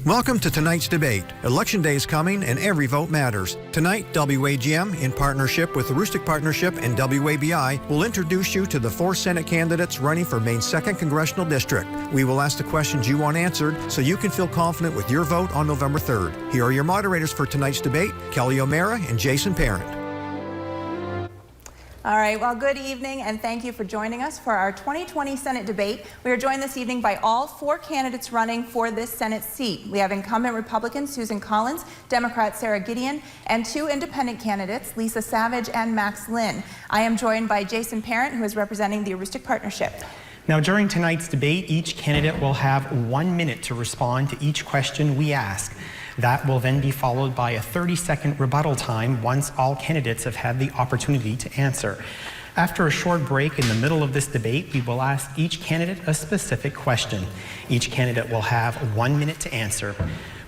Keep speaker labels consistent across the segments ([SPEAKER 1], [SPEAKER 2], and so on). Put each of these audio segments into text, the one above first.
[SPEAKER 1] Welcome to tonight's debate. Election day is coming and every vote matters. Tonight, WAGM, in partnership with the Rustic Partnership and WABI, will introduce you to the 4 Senate candidates running for Maine's 2nd Congressional District. We will ask the questions you want answered so you can feel confident with your vote on November 3rd. Here are your moderators for tonight's debate, Kelly O'Mara and Jason Parent.
[SPEAKER 2] All right, well, good evening, and thank you for joining us for our 2020 Senate debate. We are joined this evening by all 4 candidates running for this Senate seat. We have incumbent Republican Susan Collins, Democrat Sara Gideon, and 2 independent candidates, Lisa Savage and Max Lynn. I am joined by Jason Parent, who is representing the Rustic Partnership.
[SPEAKER 3] Now, during tonight's debate, each candidate will have 1 minute to respond to each question we ask. That will then be followed by a 30-second rebuttal time once all candidates have had the opportunity to answer. After a short break in the middle of this debate, we will ask each candidate a specific question. Each candidate will have 1 minute to answer.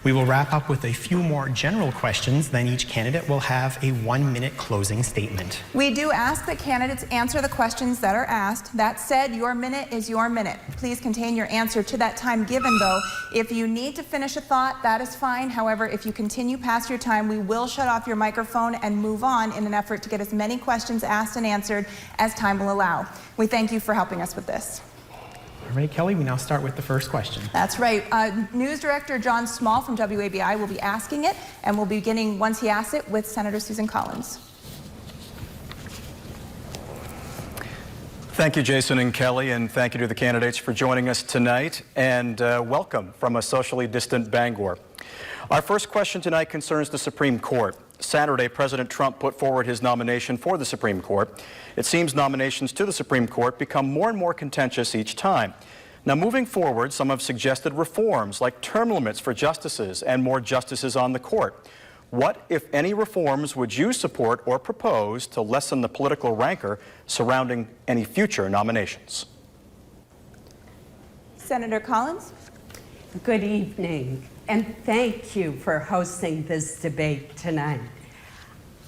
[SPEAKER 3] We will wrap up with a few more general questions, then each candidate will have a 1-minute closing statement.
[SPEAKER 2] We do ask that candidates answer the questions that are asked. That said, your minute is your minute. Please contain your answer to that time given, though. If you need to finish a thought, that is fine. However, if you continue past your time, we will shut off your microphone and move on in an effort to get as many questions asked and answered as time will allow. We thank you for helping us with this.
[SPEAKER 3] All right, Kelly, we now start with the first question.
[SPEAKER 2] That's right. News Director John Small from WABI will be asking it, and we'll be beginning, once he asks it, with Senator Susan Collins.
[SPEAKER 4] Thank you, Jason and Kelly, and thank you to the candidates for joining us tonight, and welcome from a socially distant Bangor. Our first question tonight concerns the Supreme Court. Saturday, President Trump put forward his nomination for the Supreme Court. It seems nominations to the Supreme Court become more and more contentious each time. Now, moving forward, some have suggested reforms like term limits for justices and more justices on the court. What, if any, reforms would you support or propose to lessen the political rancor surrounding any future nominations?
[SPEAKER 2] Senator Collins.
[SPEAKER 5] Good evening, and thank you for hosting this debate tonight.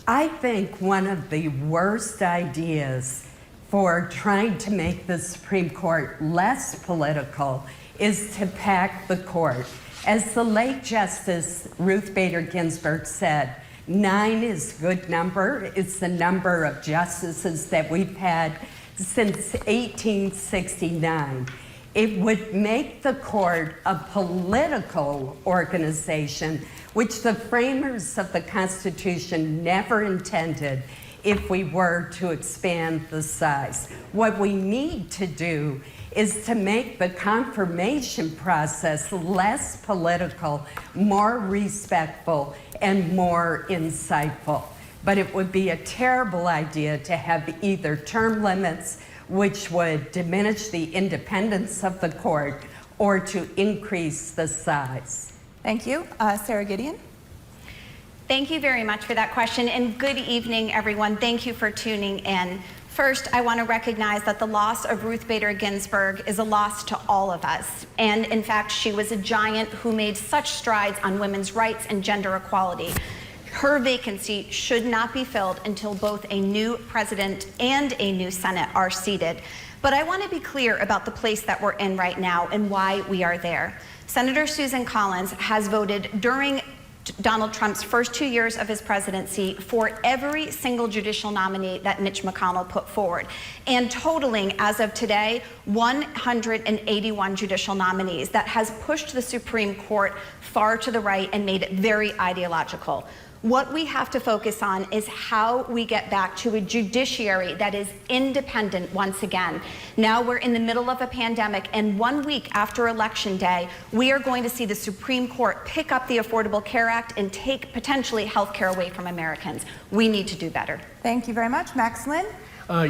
[SPEAKER 5] I think one of the worst ideas for trying to make the Supreme Court less political is to pack the court. As the late Justice Ruth Bader Ginsburg said, 9 is a good number. It's the number of justices that we've had since 1869. It would make the court a political organization, which the framers of the Constitution never intended if we were to expand the size. What we need to do is to make the confirmation process less political, more respectful, and more insightful. But it would be a terrible idea to have either term limits, which would diminish the independence of the court, or to increase the size.
[SPEAKER 2] Thank you. Sara Gideon.
[SPEAKER 6] Thank you very much for that question, and good evening, everyone. Thank you for tuning in. First, I want to recognize that the loss of Ruth Bader Ginsburg is a loss to all of us. And in fact, she was a giant who made such strides on women's rights and gender equality. Her vacancy should not be filled until both a new president and a new Senate are seated. But I want to be clear about the place that we're in right now and why we are there. Senator Susan Collins has voted during Donald Trump's first 2 years of his presidency for every single judicial nominee that Mitch McConnell put forward, and totaling, as of today, 181 judicial nominees. That has pushed the Supreme Court far to the right and made it very ideological. What we have to focus on is how we get back to a judiciary that is independent once again. Now we're in the middle of a pandemic, and 1 week after Election Day, we are going to see the Supreme Court pick up the Affordable Care Act and take potentially health care away from Americans. We need to do better.
[SPEAKER 2] Thank you very much. Max Lynn.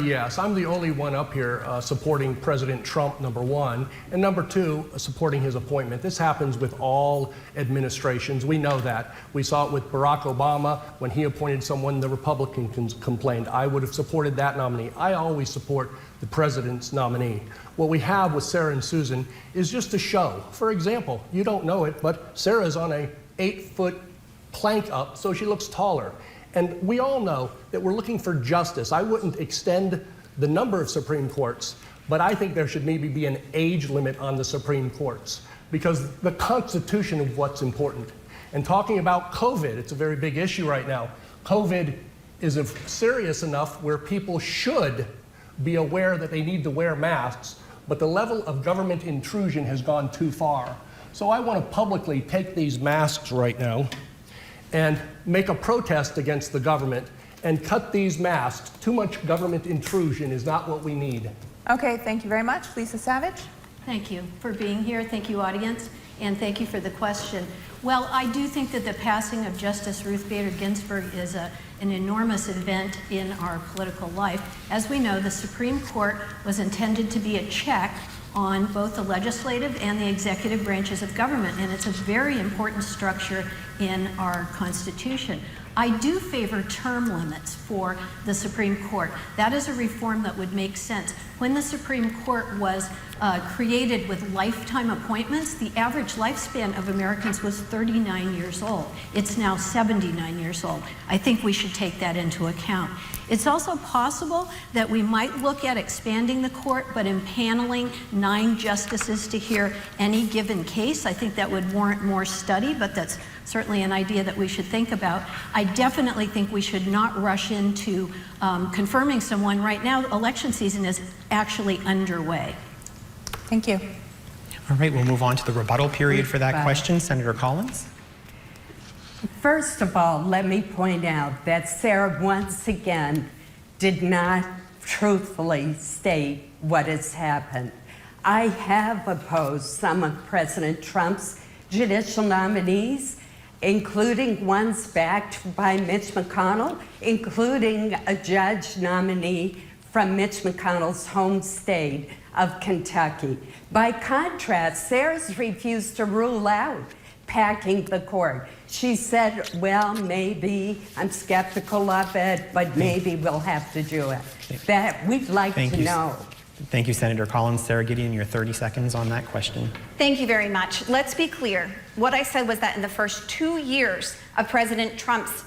[SPEAKER 7] Yes, I'm the only one up here supporting President Trump, number one, and number two, supporting his appointment. This happens with all administrations. We know that. We saw it with Barack Obama when he appointed someone the Republicans complained. I would have supported that nominee. I always support the president's nominee. What we have with Sara and Susan is just a show. For example, you don't know it, but Sara's on a 8-foot plank up, so she looks taller. And we all know that we're looking for justice. I wouldn't extend the number of Supreme Courts, but I think there should maybe be an age limit on the Supreme Courts. because the Constitution is what's important. And talking about COVID, it's a very big issue right now. COVID is serious enough where people should be aware that they need to wear masks, but the level of government intrusion has gone too far. So I want to publicly take these masks right now and make a protest against the government and cut these masks. Too much government intrusion is not what we need.
[SPEAKER 2] Okay, thank you very much. Lisa Savage.
[SPEAKER 8] Thank you for being here. Thank you, audience, and thank you for the question. Well, I do think that the passing of Justice Ruth Bader Ginsburg is an enormous event in our political life. As we know, the Supreme Court was intended to be a check on both the legislative and the executive branches of government, and it's a very important structure in our Constitution. I do favor term limits for the Supreme Court. That is a reform that would make sense. When the Supreme Court was created with lifetime appointments, the average lifespan of Americans was 39 years old. It's now 79 years old. I think we should take that into account. It's also possible that we might look at expanding the court, but impaneling 9 justices to hear any given case. I think that would warrant more study, but that's certainly an idea that we should think about. I definitely think we should not rush into confirming someone. Right now, election season is actually underway.
[SPEAKER 2] Thank you.
[SPEAKER 3] All right, we'll move on to the rebuttal period for that question. Senator Collins.
[SPEAKER 5] First of all, let me point out that Sara once again did not truthfully state what has happened. I have opposed some of President Trump's judicial nominees, including ones backed by Mitch McConnell, including a judge nominee from Mitch McConnell's home state of Kentucky. By contrast, Sara's refused to rule out packing the court. She said, well, maybe, I'm skeptical of it, but maybe we'll have to do it. That we'd like to know.
[SPEAKER 3] Thank you, Senator Collins. Sara Gideon, your 30 seconds on that question.
[SPEAKER 6] Thank you very much. Let's be clear. What I said was that in the first 2 years of President Trump's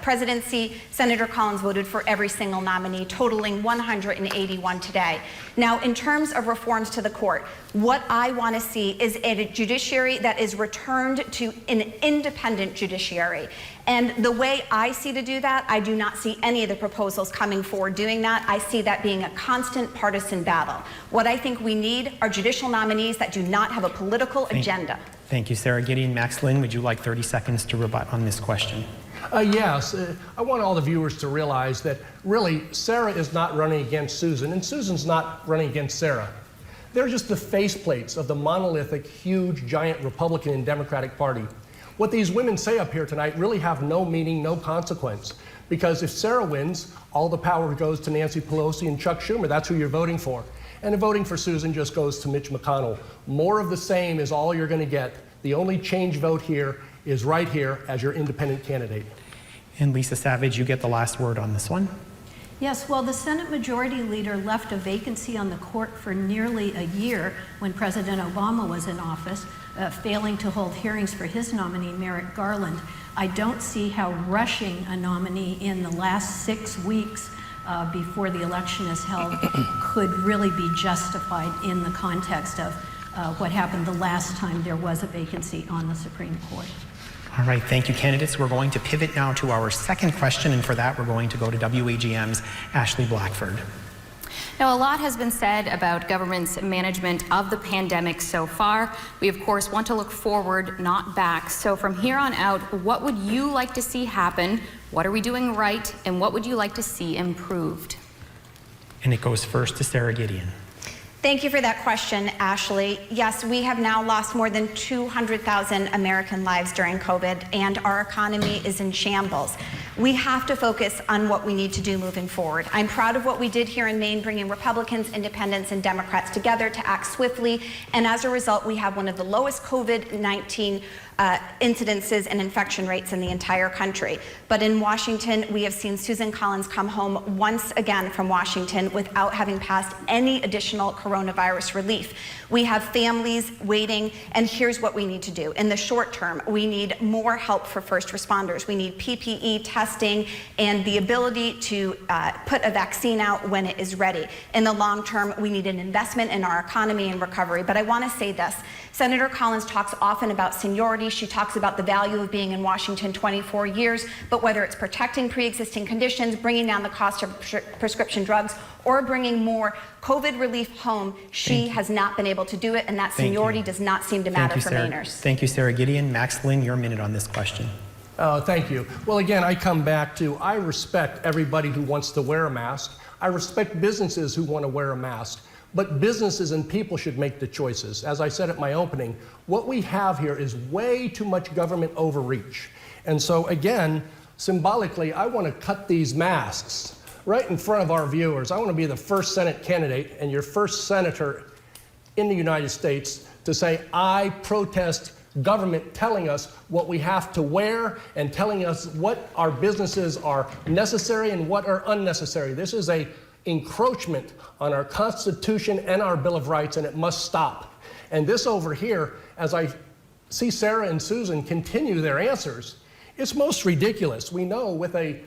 [SPEAKER 6] presidency, Senator Collins voted for every single nominee, totaling 181 today. Now, in terms of reforms to the court, what I want to see is a judiciary that is returned to an independent judiciary. And the way I see to do that, I do not see any of the proposals coming forward doing that. I see that being a constant partisan battle. What I think we need are judicial nominees that do not have a political agenda.
[SPEAKER 3] Thank you, Sara Gideon. Max Lynn, would you like 30 seconds to rebut on this question?
[SPEAKER 7] Yes. I want all the viewers to realize that really Sara is not running against Susan, and Susan's not running against Sara. They're just the faceplates of the monolithic, huge, giant Republican and Democratic Party. What these women say up here tonight really have no meaning, no consequence. Because if Sara wins, all the power goes to Nancy Pelosi and Chuck Schumer. That's who you're voting for. And voting for Susan just goes to Mitch McConnell. More of the same is all you're going to get. The only change vote here is right here as your independent candidate.
[SPEAKER 3] And Lisa Savage, you get the last word on this one.
[SPEAKER 8] Yes, well, the Senate Majority Leader left a vacancy on the court for nearly a year when President Obama was in office, failing to hold hearings for his nominee, Merrick Garland. I don't see how rushing a nominee in the last 6 weeks before the election is held could really be justified in the context of what happened the last time there was a vacancy on the Supreme Court.
[SPEAKER 3] All right, thank you, candidates. We're going to pivot now to our second question, and for that, we're going to go to WAGM's Ashley Blackford.
[SPEAKER 9] Now, a lot has been said about government's management of the pandemic so far. We, of course, want to look forward, not back. So from here on out, what would you like to see happen? What are we doing right? And what would you like to see improved?
[SPEAKER 3] And it goes first to Sara Gideon.
[SPEAKER 6] Thank you for that question, Ashley. Yes, we have now lost more than 200,000 American lives during COVID, and our economy is in shambles. We have to focus on what we need to do moving forward. I'm proud of what we did here in Maine, bringing Republicans, Independents, and Democrats together to act swiftly, and as a result, we have one of the lowest COVID-19 incidences and infection rates in the entire country. But in Washington, we have seen Susan Collins come home once again from Washington without having passed any additional coronavirus relief. We have families waiting, and here's what we need to do. In the short term, we need more help for first responders. We need PPE, testing and the ability to put a vaccine out when it is ready. In the long term, we need an investment in our economy and recovery. But I want to say this. Senator Collins talks often about seniority. She talks about the value of being in Washington 24 years, but whether it's protecting pre-existing conditions, bringing down the cost of prescription drugs, or bringing more COVID relief home, she has not been able to do it, and that seniority does not seem to matter for Mainers.
[SPEAKER 3] Thank you, Sara Gideon. Max Lynn, your minute on this question.
[SPEAKER 7] Thank you. Well, again, I come back to, I respect everybody who wants to wear a mask. I respect businesses who want to wear a mask. But businesses and people should make the choices. As I said at my opening, what we have here is way too much government overreach. And so again, symbolically, I want to cut these masks right in front of our viewers. I want to be the first Senate candidate and your first senator in the United States to say, I protest government telling us what we have to wear and telling us what our businesses are necessary and what are unnecessary. This is a encroachment on our Constitution and our Bill of Rights, and it must stop. And this over here, as I see Sara and Susan continue their answers, it's most ridiculous. We know with a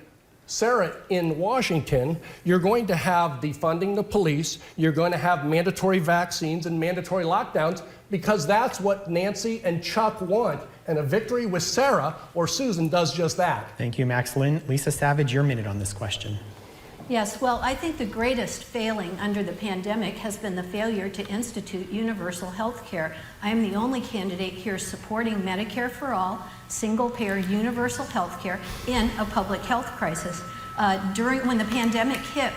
[SPEAKER 7] Sara in Washington, you're going to have defunding the police, you're going to have mandatory vaccines and mandatory lockdowns, because that's what Nancy and Chuck want. And a victory with Sara or Susan does just that.
[SPEAKER 3] Thank you, Max Lynn. Lisa Savage, your minute on this question.
[SPEAKER 8] Yes, well, I think the greatest failing under the pandemic has been the failure to institute universal health care. I am the only candidate here supporting Medicare for all, single-payer universal health care in a public health crisis. When the pandemic hit,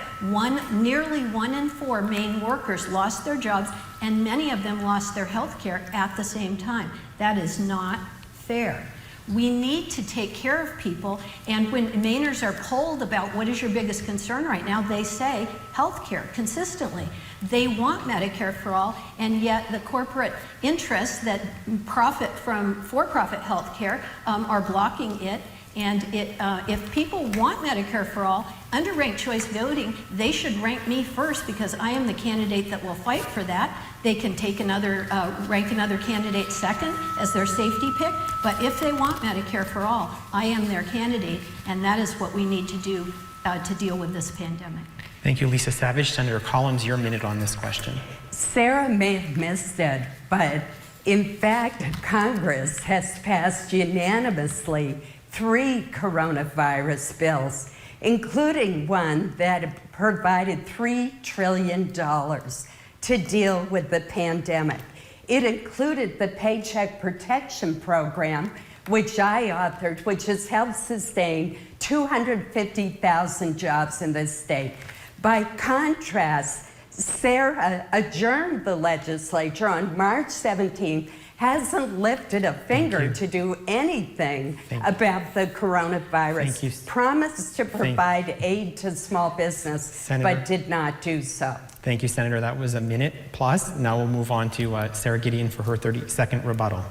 [SPEAKER 8] nearly 1 in 4 Maine workers lost their jobs, and many of them lost their health care at the same time. That is not fair. We need to take care of people, and when Mainers are polled about what is your biggest concern right now, they say health care consistently. They want Medicare for all, and yet the corporate interests that profit from for-profit health care are blocking it. And if people want Medicare for all, under ranked choice voting, they should rank me first because I am the candidate that will fight for that. They can take rank another candidate second as their safety pick. But if they want Medicare for all, I am their candidate, and that is what we need to do to deal with this pandemic.
[SPEAKER 3] Thank you, Lisa Savage. Senator Collins, your minute on this question.
[SPEAKER 5] Sara may have missed it, but in fact, Congress has passed unanimously 3 coronavirus bills, including one that provided $3 trillion to deal with the pandemic. It included the Paycheck Protection Program, which I authored, which has helped sustain 250,000 jobs in this state. By contrast, Sara adjourned the legislature on March 17th, hasn't lifted a finger to do anything about the coronavirus. Promised to provide aid to small business, but did not do so.
[SPEAKER 3] Thank you, Senator. That was a minute plus. Now we'll move on to Sara Gideon for her 30-second rebuttal.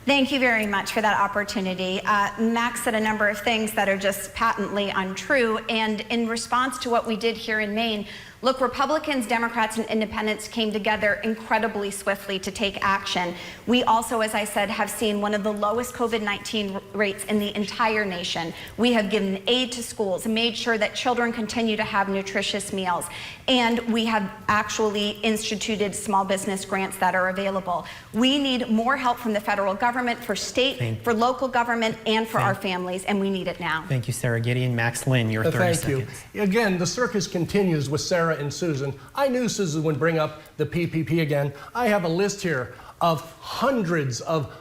[SPEAKER 6] Thank you very much for that opportunity. Max said a number of things that are just patently untrue, and in response to what we did here in Maine, look, Republicans, Democrats, and Independents came together incredibly swiftly to take action. We also, as I said, have seen one of the lowest COVID-19 rates in the entire nation. We have given aid to schools, made sure that children continue to have nutritious meals, and we have actually instituted small business grants that are available. We need more help from the federal government, for state, for local government, and for our families, and we need it now.
[SPEAKER 3] Thank you, Sara Gideon. Max Lynn, your 30 seconds.
[SPEAKER 7] Thank you. Again, the circus continues with Sara and Susan. I knew Susan would bring up the PPP again. I have a list here of hundreds of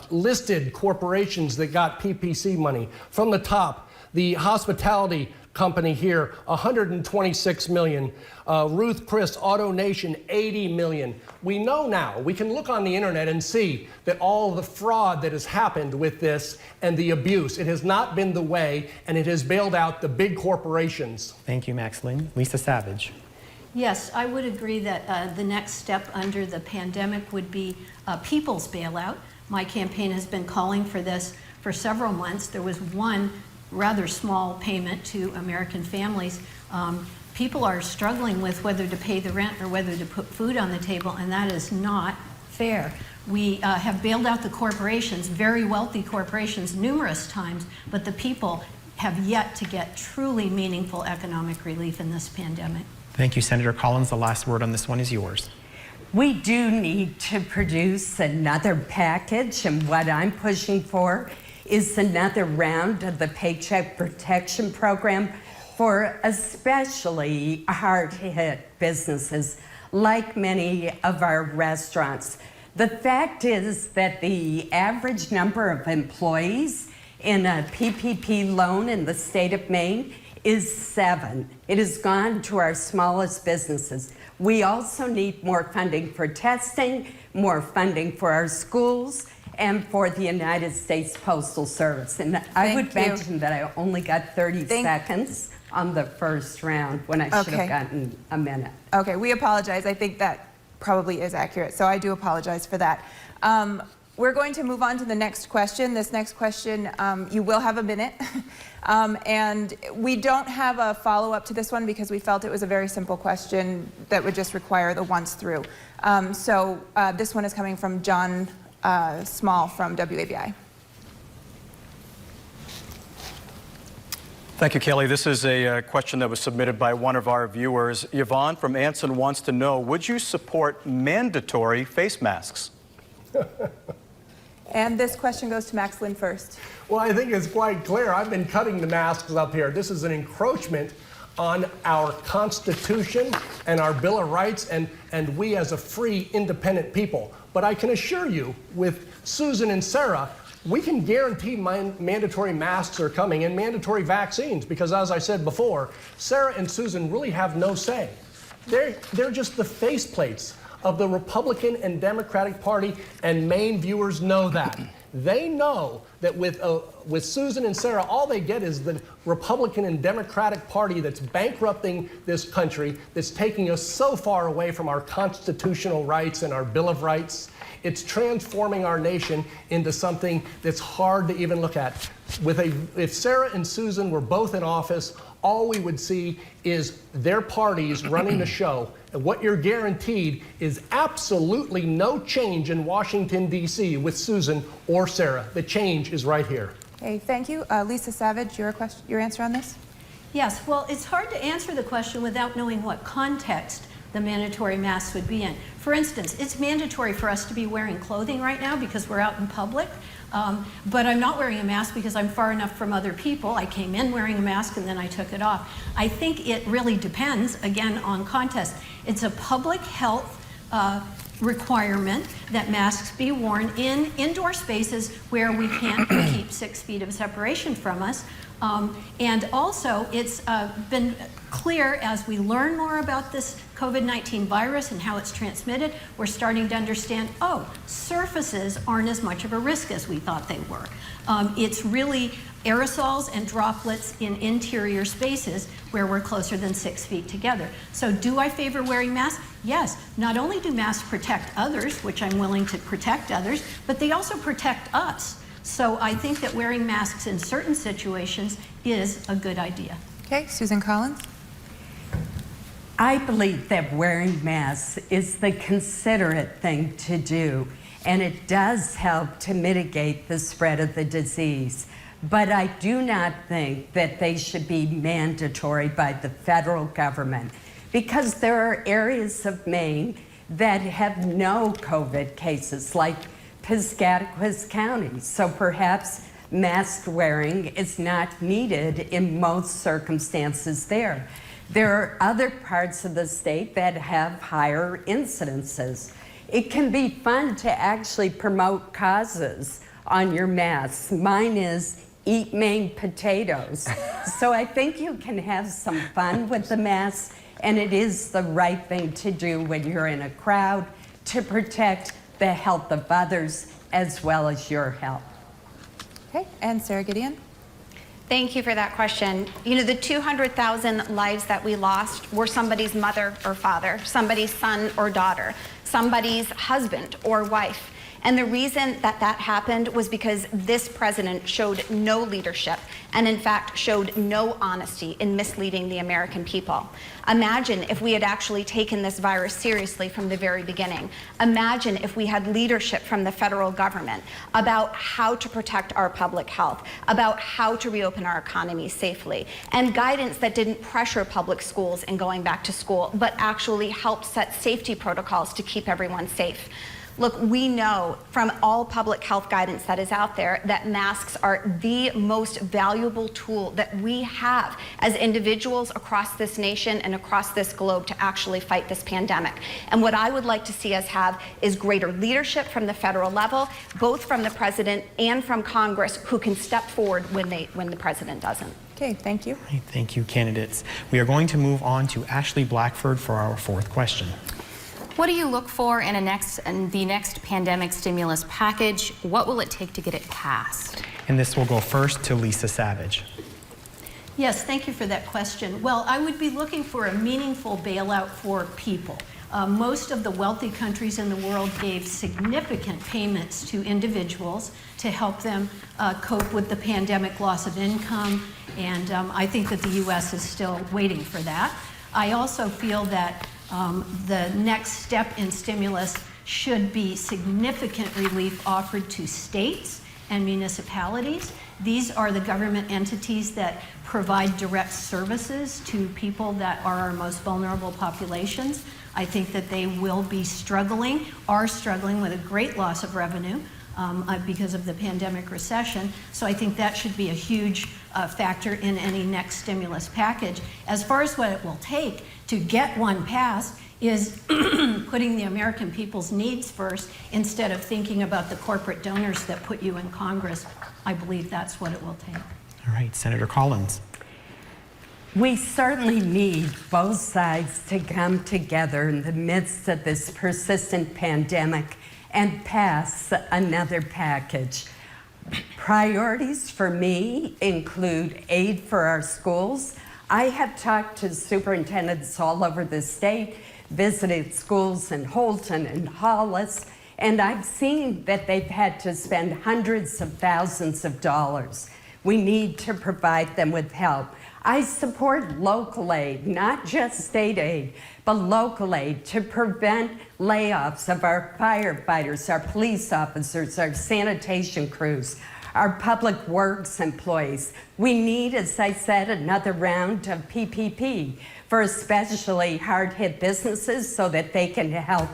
[SPEAKER 7] listed corporations that got PPC money. From the top, the hospitality company here, $126 million. Ruth Chris Auto Nation, $80 million. We know now, we can look on the internet and see that all the fraud that has happened with this and the abuse, it has not been the way, and it has bailed out the big corporations.
[SPEAKER 3] Thank you, Max Lynn. Lisa Savage.
[SPEAKER 8] Yes, I would agree that the next step under the pandemic would be people's bailout. My campaign has been calling for this for several months. There was one rather small payment to American families. People are struggling with whether to pay the rent or whether to put food on the table, and that is not fair. We have bailed out the corporations, very wealthy corporations, numerous times, but the people have yet to get truly meaningful economic relief in this pandemic.
[SPEAKER 3] Thank you, Senator Collins. The last word on this one is yours.
[SPEAKER 5] We do need to produce another package, and what I'm pushing for is another round of the Paycheck Protection Program for especially hard-hit businesses like many of our restaurants. The fact is that the average number of employees in a PPP loan in the state of Maine is 7. It has gone to our smallest businesses. We also need more funding for testing, more funding for our schools, and for the United States Postal Service. And I would mention that I only got 30 seconds on the first round when I should have gotten a minute.
[SPEAKER 2] Okay, we apologize. I think that probably is accurate, so I do apologize for that. We're going to move on to the next question. This next question, you will have a minute. And we don't have a follow-up to this one because we felt it was a very simple question that would just require the once through. This one is coming from John Small from WABI.
[SPEAKER 4] Thank you, Kelly. This is a question that was submitted by one of our viewers. Yvonne from Anson wants to know, would you support mandatory face masks?
[SPEAKER 2] And this question goes to Max Lynn first.
[SPEAKER 7] Well, I think it's quite clear. I've been cutting the masks up here. This is an encroachment on our Constitution and our Bill of Rights and we as a free, independent people. But I can assure you, with Susan and Sara, we can guarantee mandatory masks are coming and mandatory vaccines because, as I said before, Sara and Susan really have no say. They're just the faceplates of the Republican and Democratic Party, and Maine viewers know that. They know that with Susan and Sara, all they get is the Republican and Democratic Party that's bankrupting this country, that's taking us so far away from our constitutional rights and our Bill of Rights. It's transforming our nation into something that's hard to even look at. If Sara and Susan were both in office, all we would see is their parties running the show. And what you're guaranteed is absolutely no change in Washington, D.C. with Susan or Sara. The change is right here.
[SPEAKER 2] Okay, thank you. Lisa Savage, your answer on this?
[SPEAKER 8] Yes, well, it's hard to answer the question without knowing what context the mandatory masks would be in. For instance, it's mandatory for us to be wearing clothing right now because we're out in public, but I'm not wearing a mask because I'm far enough from other people. I came in wearing a mask and then I took it off. I think it really depends, again, on context. It's a public health requirement that masks be worn in indoor spaces where we can't keep 6 feet of separation from us. And also, it's been clear as we learn more about this COVID-19 virus and how it's transmitted, we're starting to understand, oh, surfaces aren't as much of a risk as we thought they were. It's really aerosols and droplets in interior spaces where we're closer than 6 feet together. So do I favor wearing masks? Yes. Not only do masks protect others, which I'm willing to protect others, but they also protect us. So I think that wearing masks in certain situations is a good idea.
[SPEAKER 2] Okay, Susan Collins.
[SPEAKER 5] I believe that wearing masks is the considerate thing to do, and it does help to mitigate the spread of the disease. But I do not think that they should be mandatory by the federal government because there are areas of Maine that have no COVID cases, like Piscataquis County. So perhaps mask wearing is not needed in most circumstances there. There are other parts of the state that have higher incidences. It can be fun to actually promote causes on your masks. Mine is Eat Maine Potatoes. So I think you can have some fun with the masks, and it is the right thing to do when you're in a crowd to protect the health of others as well as your health.
[SPEAKER 2] Okay, and Sara Gideon.
[SPEAKER 6] Thank you for that question. You know, the 200,000 lives that we lost were somebody's mother or father, somebody's son or daughter, somebody's husband or wife. And the reason that that happened was because this president showed no leadership and in fact showed no honesty in misleading the American people. Imagine if we had actually taken this virus seriously from the very beginning. Imagine if we had leadership from the federal government about how to protect our public health, about how to reopen our economy safely, and guidance that didn't pressure public schools in going back to school, but actually helped set safety protocols to keep everyone safe. Look, we know from all public health guidance that is out there that masks are the most valuable tool that we have as individuals across this nation and across this globe to actually fight this pandemic. And what I would like to see us have is greater leadership from the federal level, both from the president and from Congress, who can step forward when the president doesn't.
[SPEAKER 2] Okay, thank you.
[SPEAKER 3] Thank you, candidates. We are going to move on to Ashley Blackford for our fourth question.
[SPEAKER 9] What do you look for in the next pandemic stimulus package? What will it take to get it passed?
[SPEAKER 3] And this will go first to Lisa Savage.
[SPEAKER 8] Yes, thank you for that question. Well, I would be looking for a meaningful bailout for people. Most of the wealthy countries in the world gave significant payments to individuals to help them cope with the pandemic loss of income, and I think that the U.S. is still waiting for that. I also feel that the next step in stimulus should be significant relief offered to states and municipalities. These are the government entities that provide direct services to people that are our most vulnerable populations. I think that they will be are struggling with a great loss of revenue because of the pandemic recession. So I think that should be a huge factor in any next stimulus package. As far as what it will take to get one passed is putting the American people's needs first instead of thinking about the corporate donors that put you in Congress. I believe that's what it will take.
[SPEAKER 3] All right, Senator Collins.
[SPEAKER 5] We certainly need both sides to come together in the midst of this persistent pandemic and pass another package. Priorities for me include aid for our schools. I have talked to superintendents all over the state, visited schools in Holton and Hollis, and I've seen that they've had to spend hundreds of thousands of dollars. We need to provide them with help. I support local aid, not just state aid, but local aid to prevent layoffs of our firefighters, our police officers, our sanitation crews, our public works employees. We need, as I said, another round of PPP for especially hard-hit businesses so that they can help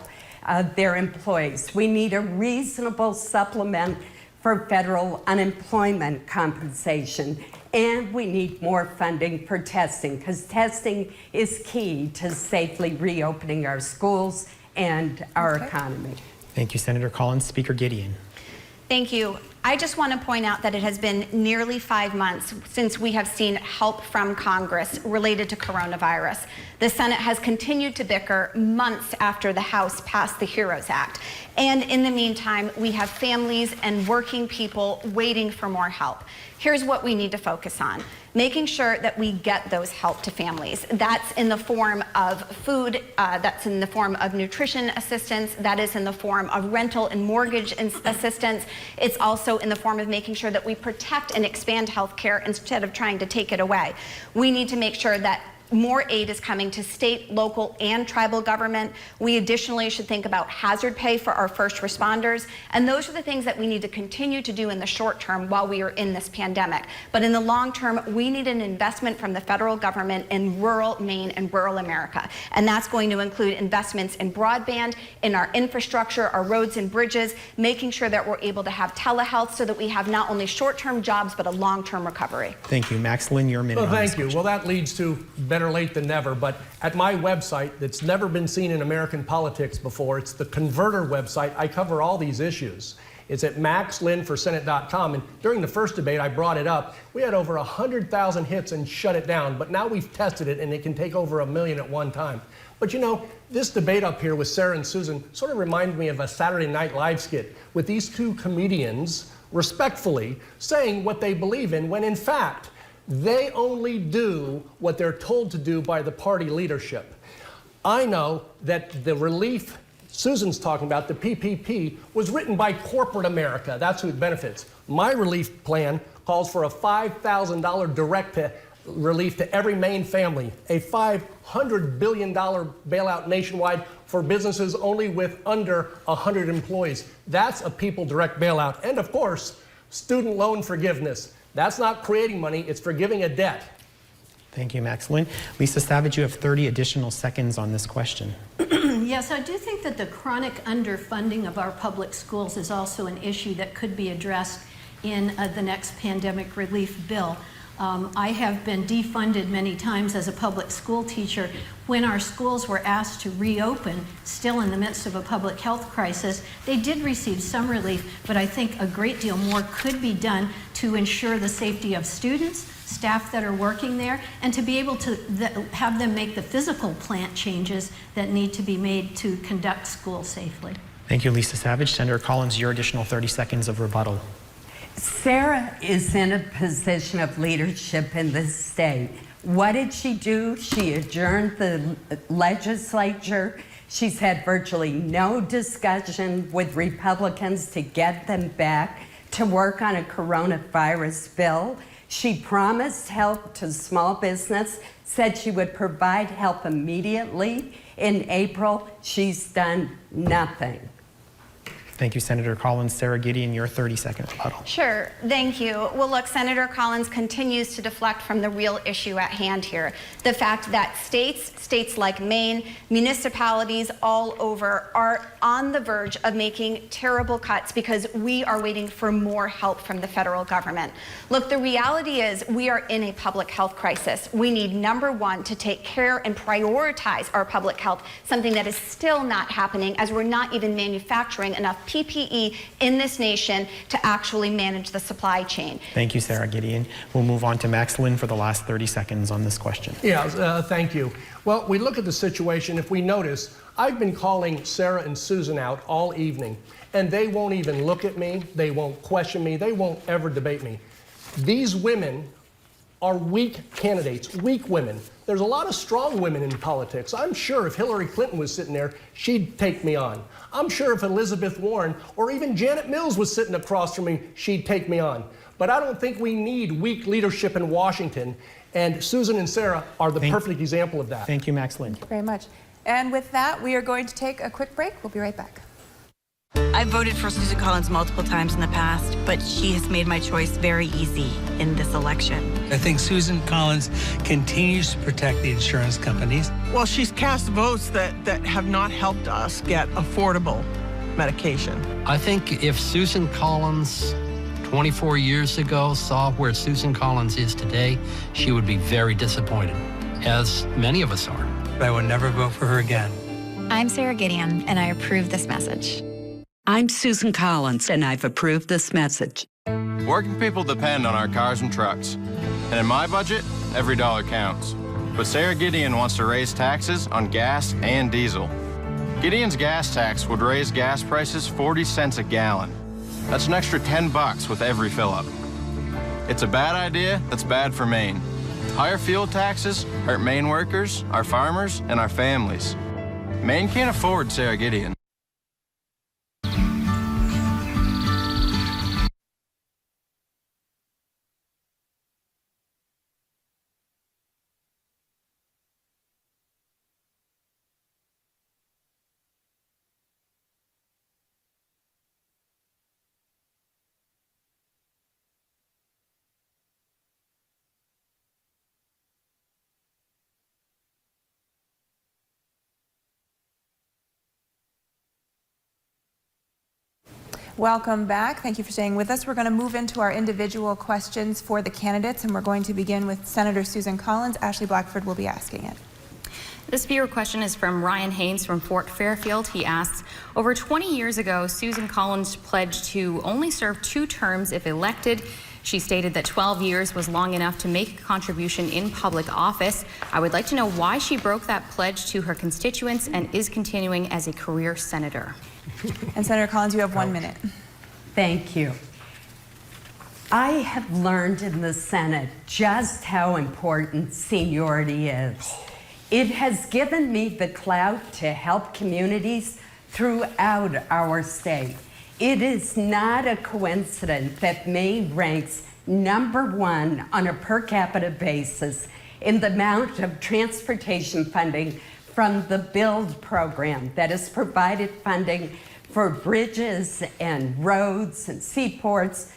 [SPEAKER 5] their employees. We need a reasonable supplement for federal unemployment compensation. And we need more funding for testing, because testing is key to safely reopening our schools and our economy.
[SPEAKER 3] Thank you, Senator Collins. Speaker Gideon.
[SPEAKER 6] Thank you. I just want to point out that it has been nearly 5 months since we have seen help from Congress related to coronavirus. The Senate has continued to bicker months after the House passed the HEROES Act. And in the meantime, we have families and working people waiting for more help. Here's what we need to focus on: making sure that we get those help to families. That's in the form of food, that's in the form of nutrition assistance, that is in the form of rental and mortgage assistance. It's also in the form of making sure that we protect and expand health care instead of trying to take it away. We need to make sure that more aid is coming to state, local, and tribal government. We additionally should think about hazard pay for our first responders. And those are the things that we need to continue to do in the short term while we are in this pandemic. But in the long term, we need an investment from the federal government in rural Maine and rural America. And that's going to include investments in broadband, in our infrastructure, our roads and bridges, making sure that we're able to have telehealth so that we have not only short-term jobs, but a long-term recovery.
[SPEAKER 3] Thank you. Max Lynn, your minute.
[SPEAKER 7] Well, thank you. Well, that leads to better late than never, but at my website that's never been seen in American politics before, it's the Converter website. I cover all these issues. It's at maxlynnforsenate.com, and during the first debate I brought it up. We had over 100,000 hits and shut it down, but now we've tested it and it can take over 1 million at one time. But you know, this debate up here with Sarah and Susan sort of reminded me of a Saturday Night Live skit with these two comedians respectfully saying what they believe in, when in fact they only do what they're told to do by the party leadership. I know that the relief Susan's talking about, the PPP, was written by corporate America. That's who it benefits. My relief plan calls for a $5,000 direct relief to every Maine family, a $500 billion bailout nationwide for businesses only with under 100 employees. That's a people direct bailout. And of course, student loan forgiveness. That's not creating money, it's forgiving a debt.
[SPEAKER 3] Thank you, Max Lynn. Lisa Savage, you have 30 additional seconds on this question.
[SPEAKER 8] Yes, I do think that the chronic underfunding of our public schools is also an issue that could be addressed in the next pandemic relief bill. I have been defunded many times as a public school teacher. When our schools were asked to reopen, still in the midst of a public health crisis, they did receive some relief, but I think a great deal more could be done to ensure the safety of students, staff that are working there, and to be able to have them make the physical plant changes that need to be made to conduct school safely.
[SPEAKER 3] Thank you, Lisa Savage. Senator Collins, your additional 30 seconds of rebuttal.
[SPEAKER 5] Sarah is in a position of leadership in this state. What did she do? She adjourned the legislature. She's had virtually no discussion with Republicans to get them back to work on a coronavirus bill. She promised help to small business, said she would provide help immediately. In April, she's done nothing.
[SPEAKER 3] Thank you, Senator Collins. Sara Gideon, your 30-second rebuttal.
[SPEAKER 6] Sure, thank you. Well, look, Senator Collins continues to deflect from the real issue at hand here. The fact that states like Maine, municipalities all over are on the verge of making terrible cuts because we are waiting for more help from the federal government. Look, the reality is we are in a public health crisis. We need, number one, to take care and prioritize our public health, something that is still not happening as we're not even manufacturing enough PPE in this nation to actually manage the supply chain.
[SPEAKER 3] Thank you, Sara Gideon. We'll move on to Max Lynn for the last 30 seconds on this question.
[SPEAKER 7] Yeah, thank you. Well, we look at the situation. If we notice, I've been calling Sarah and Susan out all evening, and they won't even look at me. They won't question me. They won't ever debate me. These women are weak candidates, weak women. There's a lot of strong women in politics. I'm sure if Hillary Clinton was sitting there, she'd take me on. I'm sure if Elizabeth Warren or even Janet Mills was sitting across from me, she'd take me on. But I don't think we need weak leadership in Washington, and Susan and Sarah are the perfect example of that.
[SPEAKER 3] Thank you, Max Lynn.
[SPEAKER 2] Thank you very much. And with that, we are going to take a quick break. We'll be right back.
[SPEAKER 10] I've voted for Susan Collins multiple times in the past, but she has made my choice very easy in this election.
[SPEAKER 11] I think Susan Collins continues to protect the insurance companies.
[SPEAKER 12] Well, she's cast votes that have not helped us get affordable medication.
[SPEAKER 13] I think if Susan Collins 24 years ago saw where Susan Collins is today, she would be very disappointed, as many of us are.
[SPEAKER 11] I would never vote for her again.
[SPEAKER 14] I'm Sara Gideon, and I approve this message.
[SPEAKER 15] I'm Susan Collins, and I've approved this message.
[SPEAKER 16] Working people depend on our cars and trucks. And in my budget, every dollar counts. But Sara Gideon wants to raise taxes on gas and diesel. Gideon's gas tax would raise gas prices 40 cents a gallon. That's an extra $10 with every fill-up. It's a bad idea that's bad for Maine. Higher fuel taxes hurt Maine workers, our farmers, and our families. Maine can't afford Sara Gideon.
[SPEAKER 2] Welcome back. Thank you for staying with us. We're going to move into our individual questions for the candidates, and we're going to begin with Senator Susan Collins. Ashley Blackford will be asking it.
[SPEAKER 9] This viewer question is from Ryan Haynes from Fort Fairfield. He asks, over 20 years ago, Susan Collins pledged to only serve 2 terms if elected. She stated that 12 years was long enough to make a contribution in public office. I would like to know why she broke that pledge to her constituents and is continuing as a career senator.
[SPEAKER 2] And Senator Collins, you have 1 minute.
[SPEAKER 5] Thank you. I have learned in the Senate just how important seniority is. It has given me the clout to help communities throughout our state. It is not a coincidence that Maine ranks #1 on a per capita basis in the amount of transportation funding from the BUILD program that has provided funding for bridges and roads and seaports,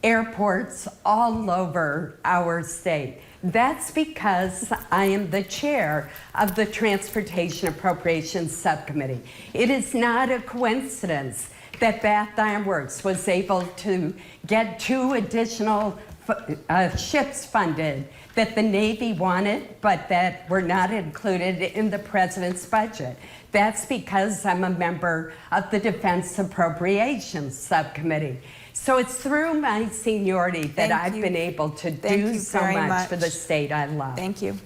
[SPEAKER 5] airports all over our state. That's because I am the chair of the Transportation Appropriations Subcommittee. It is not a coincidence that Bath Iron Works was able to get 2 additional ships funded that the Navy wanted, but that were not included in the president's budget. That's because I'm a member of the Defense Appropriations Subcommittee. So it's through my seniority that I've been able to do so much for the state I love.
[SPEAKER 2] Thank you.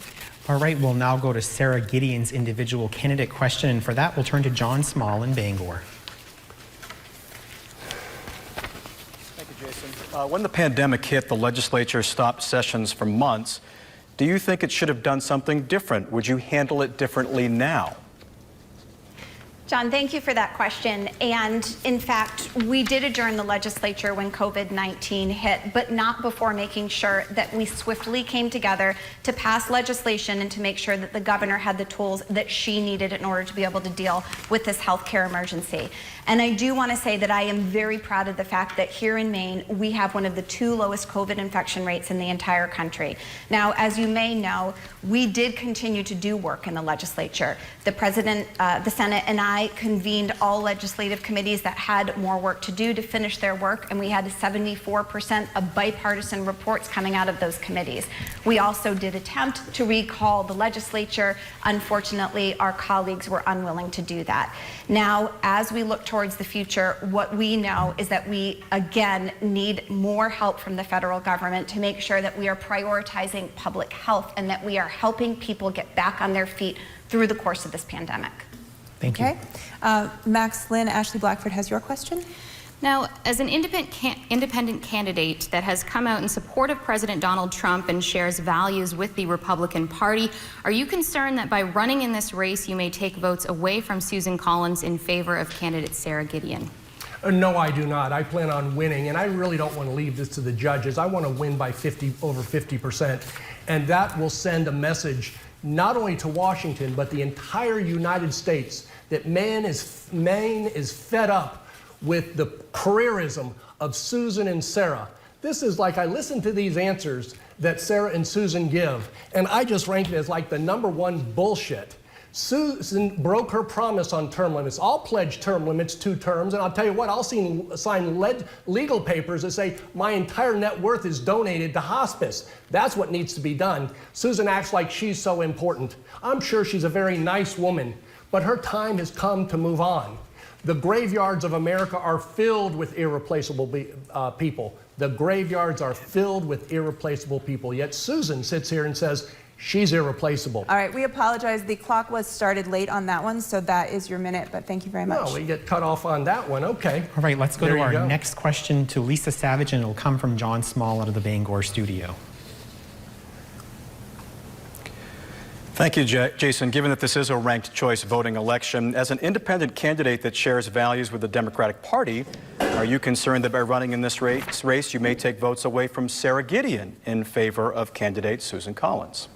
[SPEAKER 3] All right, we'll now go to Sara Gideon's individual candidate question, and for that, we'll turn to John Small in Bangor.
[SPEAKER 4] Thank you, Jason. When the pandemic hit, the legislature stopped sessions for months. Do you think it should have done something different? Would you handle it differently now?
[SPEAKER 6] John, thank you for that question. And in fact, we did adjourn the legislature when COVID-19 hit, but not before making sure that we swiftly came together to pass legislation and to make sure that the governor had the tools that she needed in order to be able to deal with this healthcare emergency. And I do want to say that I am very proud of the fact that here in Maine, we have one of the 2 lowest COVID infection rates in the entire country. Now, as you may know, we did continue to do work in the legislature. The President, the Senate, and I convened all legislative committees that had more work to do to finish their work, and we had 74% of bipartisan reports coming out of those committees. We also did attempt to recall the legislature. Unfortunately, our colleagues were unwilling to do that. Now, as we look towards the future, what we know is that we, again, need more help from the federal government to make sure that we are prioritizing public health and that we are helping people get back on their feet through the course of this pandemic.
[SPEAKER 3] Thank you.
[SPEAKER 2] Okay. Max Lynn, Ashley Blackford has your question.
[SPEAKER 9] Now, as an independent candidate that has come out in support of President Donald Trump and shares values with the Republican Party, are you concerned that by running in this race, you may take votes away from Susan Collins in favor of candidate Sara Gideon?
[SPEAKER 7] No, I do not. I plan on winning, and I really don't want to leave this to the judges. I want to win by over 50%, and that will send a message not only to Washington, but the entire United States that Maine is fed up with the careerism of Susan and Sara. This is like, I listen to these answers that Sara and Susan give, and I just rank it as like the #1 bullshit. Susan broke her promise on term limits. I'll pledge term limits 2 terms, and I'll tell you what, I'll sign legal papers that say my entire net worth is donated to hospice. That's what needs to be done. Susan acts like she's so important. I'm sure she's a very nice woman, but her time has come to move on. The graveyards of America are filled with irreplaceable people. The graveyards are filled with irreplaceable people. Yet Susan sits here and says she's irreplaceable.
[SPEAKER 2] All right, we apologize. The clock was started late on that one, so that is your minute, but thank you very much.
[SPEAKER 7] No, we get cut off on that one. Okay.
[SPEAKER 3] All right, let's go to our next question to Lisa Savage, and it'll come from John Small out of the Bangor studio.
[SPEAKER 4] Thank you, Jason. Given that this is a ranked choice voting election, as an independent candidate that shares values with the Democratic Party, are you concerned that by running in this race, you may take votes away from Sara Gideon in favor of candidate Susan Collins?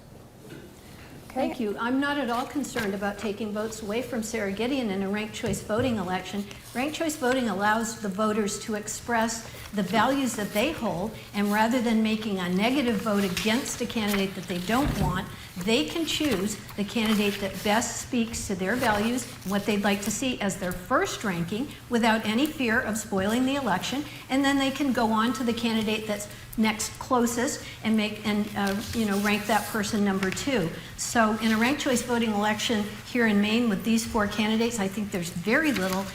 [SPEAKER 8] Thank you. I'm not at all concerned about taking votes away from Sara Gideon in a ranked choice voting election. Ranked choice voting allows the voters to express the values that they hold, and rather than making a negative vote against a candidate that they don't want, they can choose the candidate that best speaks to their values, what they'd like to see as their first ranking without any fear of spoiling the election, and then they can go on to the candidate that's next closest and rank that person #2. So in a ranked choice voting election here in Maine with these 4 candidates, I think there's very little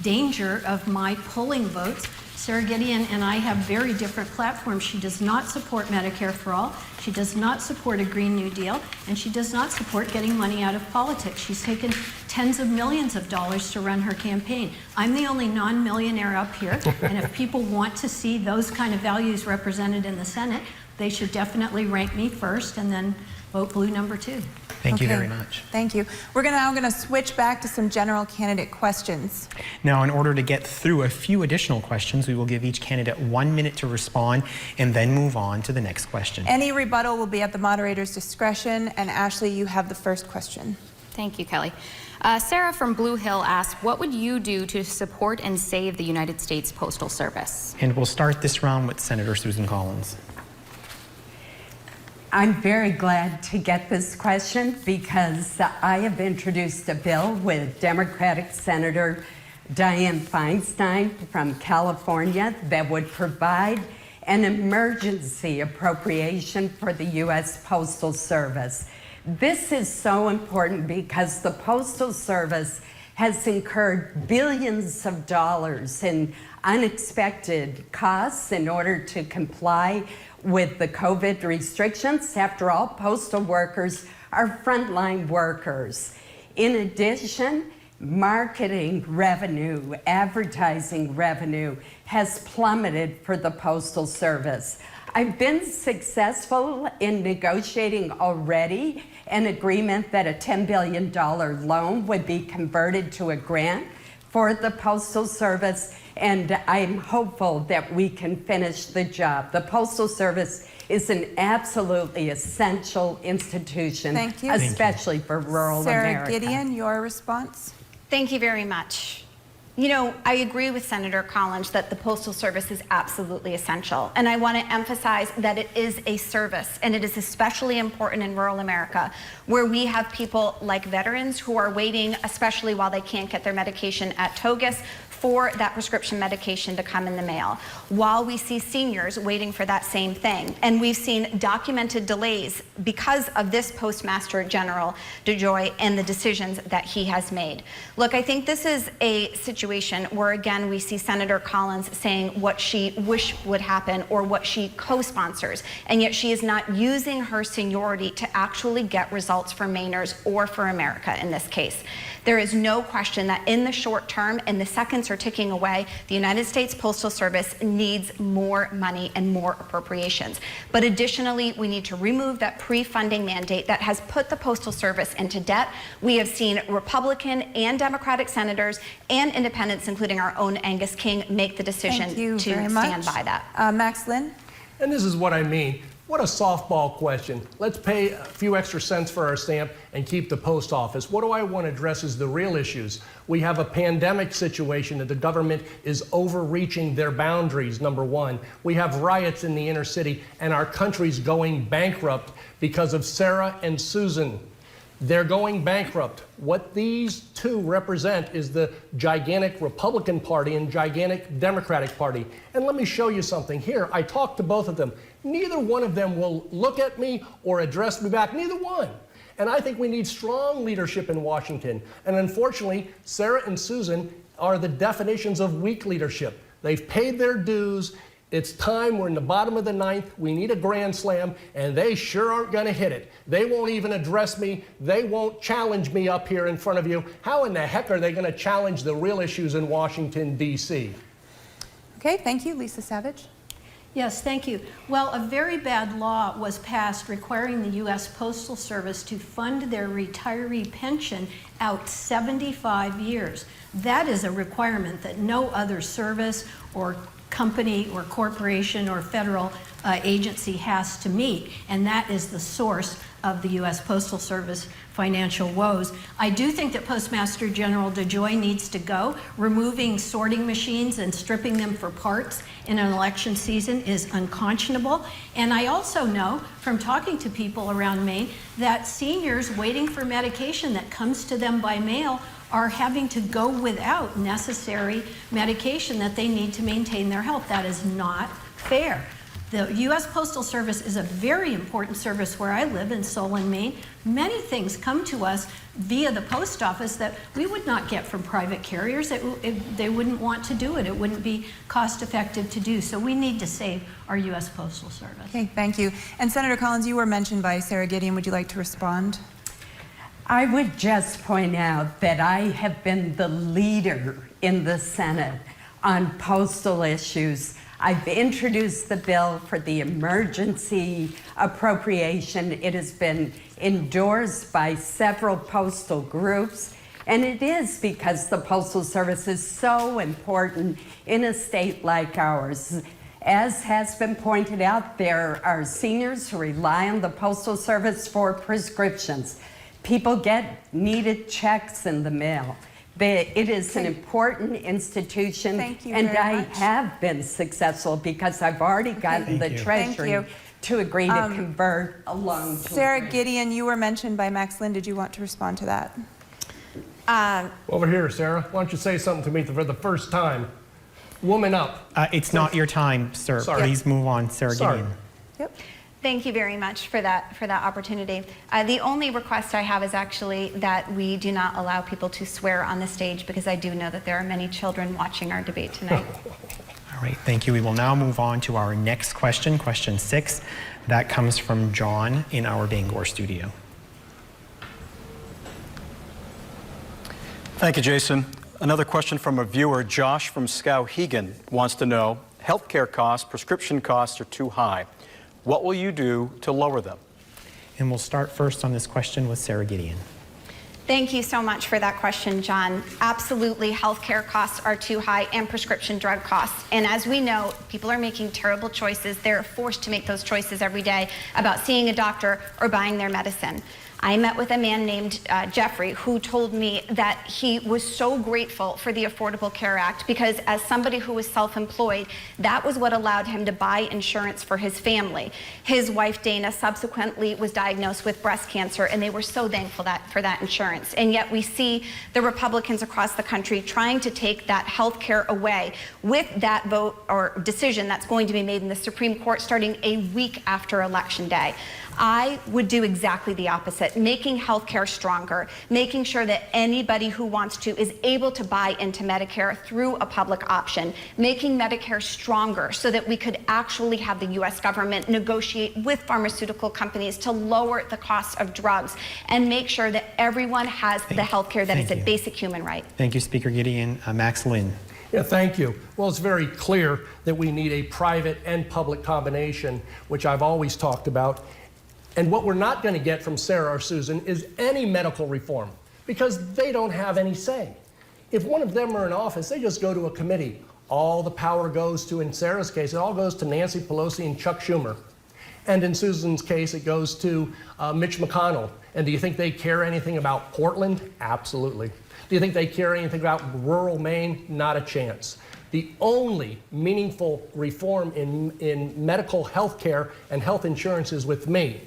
[SPEAKER 8] danger of my pulling votes. Sara Gideon and I have very different platforms. She does not support Medicare for all. She does not support a Green New Deal, and she does not support getting money out of politics. She's taken tens of millions of dollars to run her campaign. I'm the only non-millionaire up here, and if people want to see those kind of values represented in the Senate, they should definitely rank me first and then vote blue #2.
[SPEAKER 3] Thank you very much.
[SPEAKER 2] Thank you. We're now going to switch back to some general candidate questions.
[SPEAKER 3] Now, in order to get through a few additional questions, we will give each candidate 1 minute to respond and then move on to the next question.
[SPEAKER 2] Any rebuttal will be at the moderator's discretion. And Ashley, you have the first question.
[SPEAKER 9] Thank you, Kelly. Sarah from Blue Hill asked, what would you do to support and save the United States Postal Service?
[SPEAKER 3] And we'll start this round with Senator Susan Collins.
[SPEAKER 5] I'm very glad to get this question because I have introduced a bill with Democratic Senator Dianne Feinstein from California that would provide an emergency appropriation for the U.S. Postal Service. This is so important because the Postal Service has incurred billions of dollars in unexpected costs in order to comply with the COVID restrictions. After all, postal workers are frontline workers. In addition, marketing revenue, advertising revenue has plummeted for the Postal Service. I've been successful in negotiating already an agreement that a $10 billion loan would be converted to a grant for the Postal Service, and I'm hopeful that we can finish the job. The Postal Service is an absolutely essential institution,
[SPEAKER 2] Thank you.
[SPEAKER 5] especially for rural America.
[SPEAKER 2] Sara Gideon, your response?
[SPEAKER 6] Thank you very much. You know, I agree with Senator Collins that the Postal Service is absolutely essential. And I want to emphasize that it is a service, and it is especially important in rural America, where we have people like veterans who are waiting, especially while they can't get their medication at Togus, for that prescription medication to come in the mail, while we see seniors waiting for that same thing. And we've seen documented delays because of this Postmaster General DeJoy and the decisions that he has made. Look, I think this is a situation where, again, we see Senator Collins saying what she wished would happen or what she co-sponsors, and yet she is not using her seniority to actually get results for Mainers or for America in this case. There is no question that in the short term, and the seconds are ticking away, the United States Postal Service needs more money and more appropriations. But additionally, we need to remove that pre-funding mandate that has put the Postal Service into debt. We have seen Republican and Democratic senators and independents, including our own Angus King, make the decision to stand by that.
[SPEAKER 2] Max Lynn?
[SPEAKER 7] And this is what I mean. What a softball question. Let's pay a few extra cents for our stamp and keep the post office. What do I want to address is the real issues. We have a pandemic situation that the government is overreaching their boundaries, number one. We have riots in the inner city, and our country's going bankrupt because of Sarah and Susan. They're going bankrupt. What these two represent is the gigantic Republican Party and gigantic Democratic Party. And let me show you something. Here, I talked to both of them. Neither one of them will look at me or address me back, neither one. And I think we need strong leadership in Washington. And unfortunately, Sarah and Susan are the definitions of weak leadership. They've paid their dues. It's time. We're in the bottom of the ninth. We need a grand slam, and they sure aren't going to hit it. They won't even address me. They won't challenge me up here in front of you. How in the heck are they going to challenge the real issues in Washington, D.C.?
[SPEAKER 2] Okay, thank you. Lisa Savage.
[SPEAKER 8] Yes, thank you. Well, a very bad law was passed requiring the U.S. Postal Service to fund their retiree pension out 75 years. That is a requirement that no other service or company or corporation or federal agency has to meet, and that is the source of the U.S. Postal Service financial woes. I do think that Postmaster General DeJoy needs to go. Removing sorting machines and stripping them for parts in an election season is unconscionable. And I also know from talking to people around Maine that seniors waiting for medication that comes to them by mail are having to go without necessary medication that they need to maintain their health. That is not fair. The U.S. Postal Service is a very important service where I live in Solon, Maine. Many things come to us via the post office that we would not get from private carriers. They wouldn't want to do it. It wouldn't be cost effective to do. So we need to save our U.S. Postal Service.
[SPEAKER 2] Okay, thank you. And Senator Collins, you were mentioned by Sara Gideon. Would you like to respond?
[SPEAKER 5] I would just point out that I have been the leader in the Senate on postal issues. I've introduced the bill for the emergency appropriation. It has been endorsed by several postal groups, and it is because the Postal Service is so important in a state like ours. As has been pointed out, there are seniors who rely on the Postal Service for prescriptions. People get needed checks in the mail. It is an important institution,
[SPEAKER 2] Thank you
[SPEAKER 5] and
[SPEAKER 2] very
[SPEAKER 5] I
[SPEAKER 2] much.
[SPEAKER 5] have been successful because I've already gotten the Treasury to agree to convert a loan to
[SPEAKER 2] Sara Gideon, you were mentioned by Max Lynn. Did you want to respond to that?
[SPEAKER 7] Over here, Sarah. Why don't you say something to me for the first time? Woman up.
[SPEAKER 3] It's not your time, sir.
[SPEAKER 7] Sorry.
[SPEAKER 3] Please move on, Sara Gideon.
[SPEAKER 2] Yep.
[SPEAKER 6] Thank you very much for that opportunity. The only request I have is actually that we do not allow people to swear on the stage, because I do know that there are many children watching our debate tonight.
[SPEAKER 3] All right, thank you. We will now move on to our next question, question 6. That comes from John in our Bangor studio.
[SPEAKER 4] Thank you, Jason. Another question from a viewer. Josh from Skowhegan wants to know, healthcare costs, prescription costs are too high. What will you do to lower them?
[SPEAKER 3] And we'll start first on this question with Sara Gideon.
[SPEAKER 6] Thank you so much for that question, John. Absolutely, healthcare costs are too high, and prescription drug costs. And as we know, people are making terrible choices. They're forced to make those choices every day about seeing a doctor or buying their medicine. I met with a man named Jeffrey, who told me that he was so grateful for the Affordable Care Act, because as somebody who was self-employed, that was what allowed him to buy insurance for his family. His wife, Dana, subsequently was diagnosed with breast cancer, and they were so thankful for that insurance. And yet we see the Republicans across the country trying to take that health care away with that vote or decision that's going to be made in the Supreme Court starting a week after Election Day. I would do exactly the opposite, making healthcare stronger, making sure that anybody who wants to is able to buy into Medicare through a public option, making Medicare stronger so that we could actually have the U.S. government negotiate with pharmaceutical companies to lower the cost of drugs and make sure that everyone has the healthcare that is a basic human right.
[SPEAKER 3] Thank you, Speaker Gideon. Max Lynn.
[SPEAKER 7] Yeah, thank you. Well, it's very clear that we need a private and public combination, which I've always talked about. And what we're not going to get from Sarah or Susan is any medical reform, because they don't have any say. If one of them are in office, they just go to a committee. All the power goes to, in Sarah's case, it all goes to Nancy Pelosi and Chuck Schumer. And in Susan's case, it goes to Mitch McConnell. And do you think they care anything about Portland? Absolutely. Do you think they care anything about rural Maine? Not a chance. The only meaningful reform in medical health care and health insurance is with me.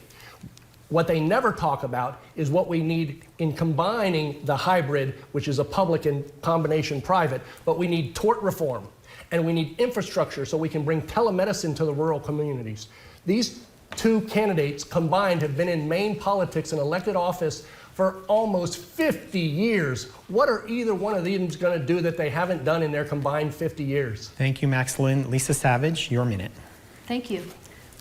[SPEAKER 7] What they never talk about is what we need in combining the hybrid, which is a public and combination private, but we need tort reform, and we need infrastructure so we can bring telemedicine to the rural communities. These two candidates combined have been in Maine politics and elected office for almost 50 years. What are either one of them going to do that they haven't done in their combined 50 years?
[SPEAKER 3] Thank you, Max Lynn. Lisa Savage, your minute.
[SPEAKER 8] Thank you.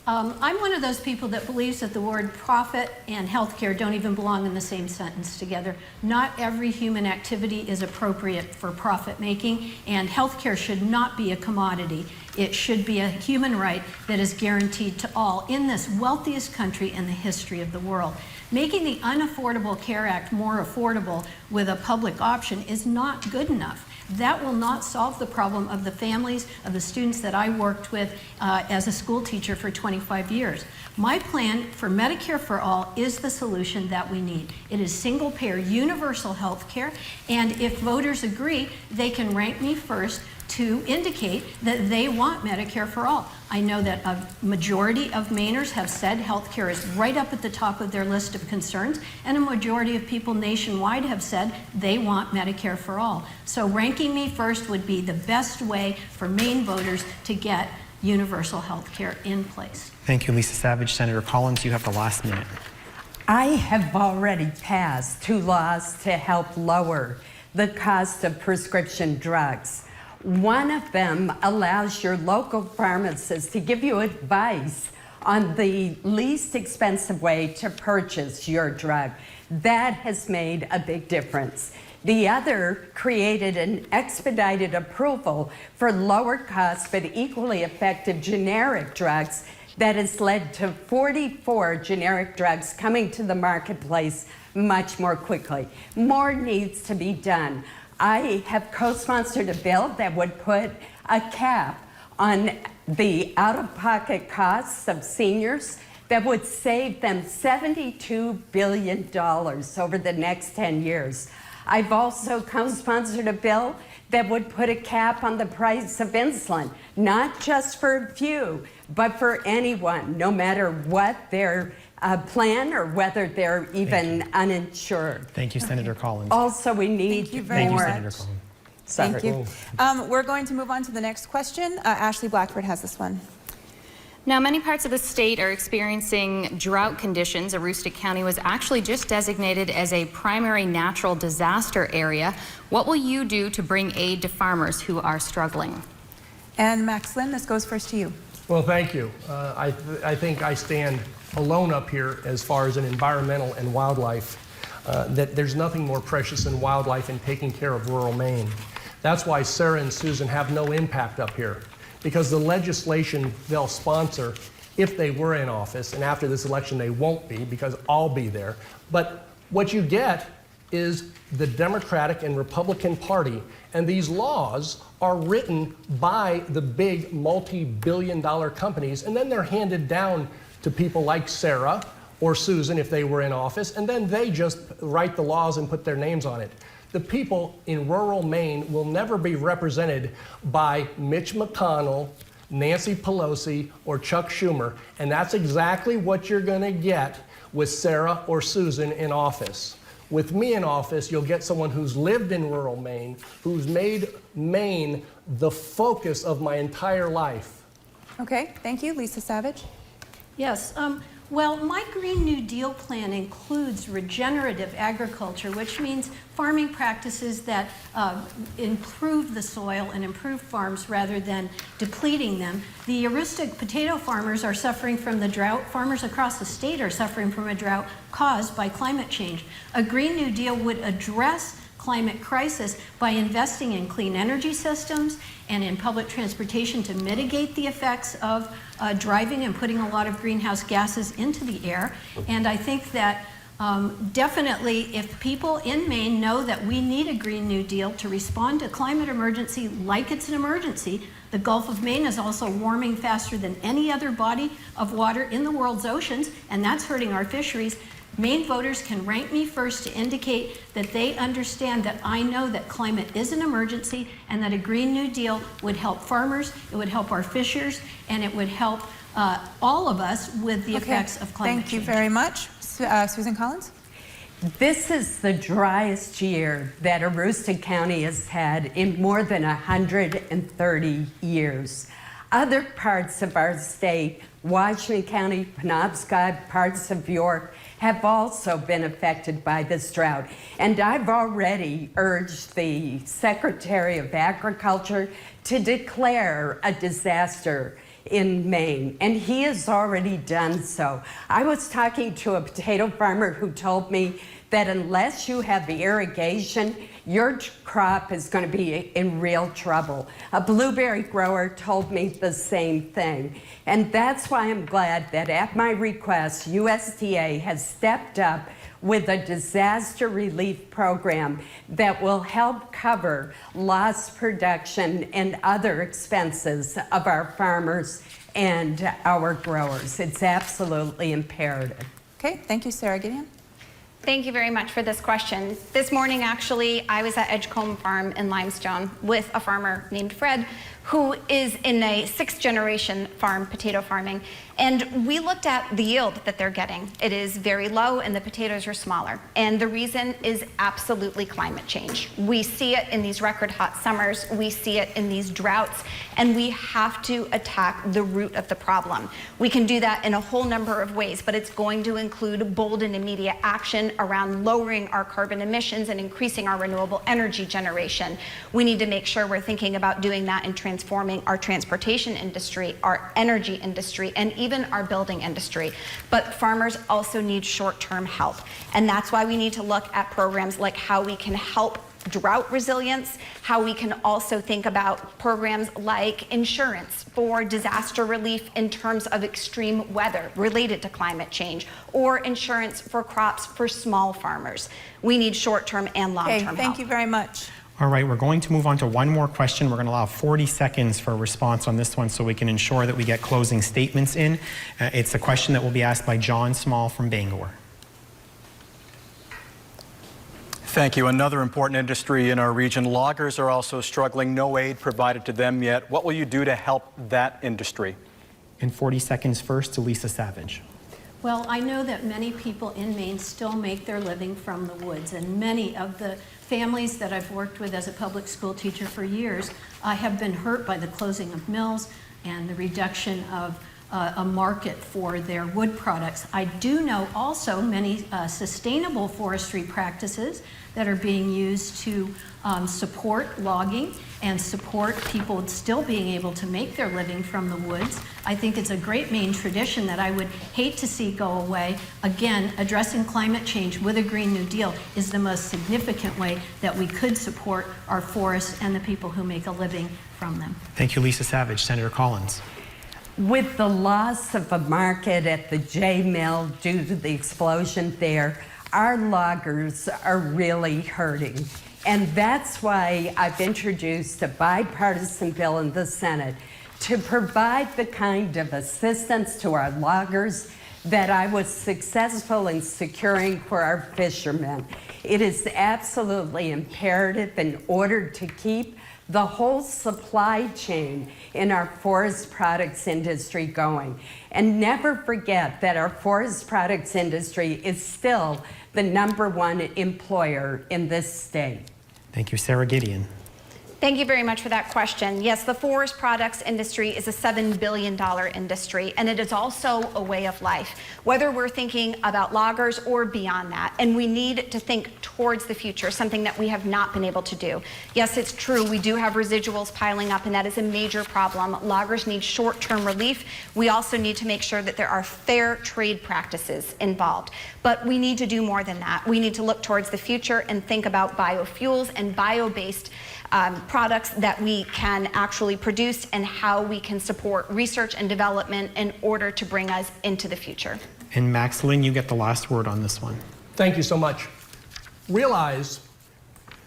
[SPEAKER 8] I'm one of those people that believes that the word profit and healthcare don't even belong in the same sentence together. Not every human activity is appropriate for profit making, and healthcare should not be a commodity. It should be a human right that is guaranteed to all in this wealthiest country in the history of the world. Making the Unaffordable Care Act more affordable with a public option is not good enough. That will not solve the problem of the families of the students that I worked with as a school teacher for 25 years. My plan for Medicare for All is the solution that we need. It is single-payer universal health care, and if voters agree, they can rank me first to indicate that they want Medicare for all. I know that a majority of Mainers have said health care is right up at the top of their list of concerns, and a majority of people nationwide have said they want Medicare for all. So ranking me first would be the best way for Maine voters to get universal health care in place.
[SPEAKER 3] Thank you, Lisa Savage. Senator Collins, you have the last minute.
[SPEAKER 5] I have already passed 2 laws to help lower the cost of prescription drugs. One of them allows your local pharmacist to give you advice on the least expensive way to purchase your drug. That has made a big difference. The other created an expedited approval for lower cost but equally effective generic drugs that has led to 44 generic drugs coming to the marketplace much more quickly. More needs to be done. I have co-sponsored a bill that would put a cap on the out-of-pocket costs of seniors that would save them $72 billion over the next 10 years. I've also co-sponsored a bill that would put a cap on the price of insulin, not just for a few, but for anyone, no matter what their plan or whether they're even uninsured.
[SPEAKER 3] Thank you, Senator Collins.
[SPEAKER 5] Also, we need
[SPEAKER 2] Thank you very
[SPEAKER 3] Thank you,
[SPEAKER 2] much.
[SPEAKER 3] Senator Collins.
[SPEAKER 2] Thank you. We're going to move on to the next question. Ashley Blackford has this one.
[SPEAKER 9] Now, many parts of the state are experiencing drought conditions. Aroostook County was actually just designated as a primary natural disaster area. What will you do to bring aid to farmers who are struggling?
[SPEAKER 2] And Max Lynn, this goes first to you.
[SPEAKER 7] Well, thank you. I think I stand alone up here as far as an environmental and wildlife, that there's nothing more precious than wildlife and taking care of rural Maine. That's why Sara and Susan have no impact up here, because the legislation they'll sponsor, if they were in office, and after this election they won't be because I'll be there, but what you get is the Democratic and Republican Party, and these laws are written by the big multi-billion-dollar companies, and then they're handed down to people like Sara or Susan if they were in office, and then they just write the laws and put their names on it. The people in rural Maine will never be represented by Mitch McConnell, Nancy Pelosi, or Chuck Schumer, and that's exactly what you're going to get with Sara or Susan in office. With me in office, you'll get someone who's lived in rural Maine, who's made Maine the focus of my entire life.
[SPEAKER 2] Okay, thank you. Lisa Savage.
[SPEAKER 8] Yes. Well, my Green New Deal plan includes regenerative agriculture, which means farming practices that improve the soil and improve farms rather than depleting them. The Aroostook potato farmers are suffering from the drought. Farmers across the state are suffering from a drought caused by climate change. A Green New Deal would address climate crisis by investing in clean energy systems and in public transportation to mitigate the effects of driving and putting a lot of greenhouse gases into the air. And I think that definitely if people in Maine know that we need a Green New Deal to respond to climate emergency like it's an emergency, the Gulf of Maine is also warming faster than any other body of water in the world's oceans, and that's hurting our fisheries. Maine voters can rank me first to indicate that they understand that I know that climate is an emergency and that a Green New Deal would help farmers, it would help our fishers, and it would help all of us with the effects of climate change.
[SPEAKER 2] Thank you very much. Susan Collins?
[SPEAKER 5] This is the driest year that Aroostook County has had in more than 130 years. Other parts of our state, Washington County, Penobscot, parts of York, have also been affected by this drought. And I've already urged the Secretary of Agriculture to declare a disaster in Maine, and he has already done so. I was talking to a potato farmer who told me that unless you have the irrigation, your crop is going to be in real trouble. A blueberry grower told me the same thing. And that's why I'm glad that at my request, USDA has stepped up with a disaster relief program that will help cover lost production and other expenses of our farmers and our growers. It's absolutely imperative.
[SPEAKER 2] Okay, thank you, Sara Gideon.
[SPEAKER 6] Thank you very much for this question. This morning, actually, I was at Edgecombe Farm in Limestone with a farmer named Fred, who is in a 6th-generation farm, potato farming, and we looked at the yield that they're getting. It is very low, and the potatoes are smaller, and the reason is absolutely climate change. We see it in these record hot summers, we see it in these droughts, and we have to attack the root of the problem. We can do that in a whole number of ways, but it's going to include bold and immediate action around lowering our carbon emissions and increasing our renewable energy generation. We need to make sure we're thinking about doing that in transforming our transportation industry, our energy industry, and even our building industry. But farmers also need short-term help. And that's why we need to look at programs like how we can help drought resilience, how we can also think about programs like insurance for disaster relief in terms of extreme weather related to climate change, or insurance for crops for small farmers. We need short-term and long-term help.
[SPEAKER 2] Thank you very much.
[SPEAKER 3] All right, we're going to move on to one more question. We're going to allow 40 seconds for a response on this one so we can ensure that we get closing statements in. It's a question that will be asked by John Small from Bangor.
[SPEAKER 4] Thank you. Another important industry in our region. Loggers are also struggling. No aid provided to them yet. What will you do to help that industry?
[SPEAKER 3] And 40 seconds first to Lisa Savage.
[SPEAKER 8] Well, I know that many people in Maine still make their living from the woods, and many of the families that I've worked with as a public school teacher for years have been hurt by the closing of mills and the reduction of a market for their wood products. I do know also many sustainable forestry practices that are being used to support logging and support people still being able to make their living from the woods. I think it's a great Maine tradition that I would hate to see go away. Again, addressing climate change with a Green New Deal is the most significant way that we could support our forests and the people who make a living from them.
[SPEAKER 3] Thank you, Lisa Savage. Senator Collins.
[SPEAKER 5] With the loss of a market at the J Mill due to the explosion there, our loggers are really hurting. And that's why I've introduced a bipartisan bill in the Senate to provide the kind of assistance to our loggers that I was successful in securing for our fishermen. It is absolutely imperative in order to keep the whole supply chain in our forest products industry going. And never forget that our forest products industry is still the #1 employer in this state.
[SPEAKER 3] Thank you, Sara Gideon.
[SPEAKER 6] Thank you very much for that question. Yes, the forest products industry is a $7 billion industry, and it is also a way of life, whether we're thinking about loggers or beyond that. And we need to think towards the future, something that we have not been able to do. Yes, it's true, we do have residuals piling up, and that is a major problem. Loggers need short-term relief. We also need to make sure that there are fair trade practices involved. But we need to do more than that. We need to look towards the future and think about biofuels and bio-based products that we can actually produce and how we can support research and development in order to bring us into the future.
[SPEAKER 3] And Max Lynn, you get the last word on this one.
[SPEAKER 7] Thank you so much. Realize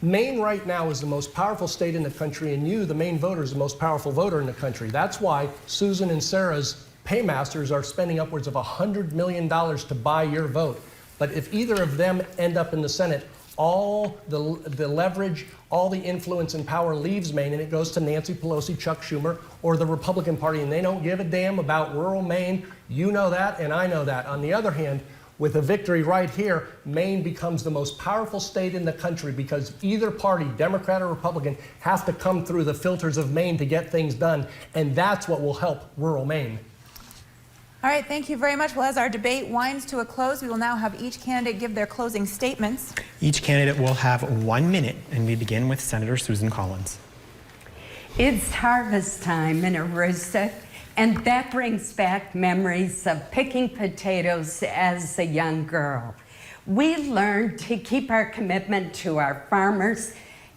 [SPEAKER 7] Maine right now is the most powerful state in the country, and you, the Maine voter, is the most powerful voter in the country. That's why Susan and Sarah's paymasters are spending upwards of $100 million to buy your vote. But if either of them end up in the Senate, all the leverage, all the influence and power leaves Maine, and it goes to Nancy Pelosi, Chuck Schumer, or the Republican Party, and they don't give a damn about rural Maine. You know that, and I know that. On the other hand, with a victory right here, Maine becomes the most powerful state in the country because either party, Democrat or Republican, have to come through the filters of Maine to get things done, and that's what will help rural Maine.
[SPEAKER 2] All right, thank you very much. Well, as our debate winds to a close, we will now have each candidate give their closing statements.
[SPEAKER 3] Each candidate will have 1 minute, and we begin with Senator Susan Collins.
[SPEAKER 5] It's harvest time in Aroostook, and that brings back memories of picking potatoes as a young girl. We learned to keep our commitment to our farmers,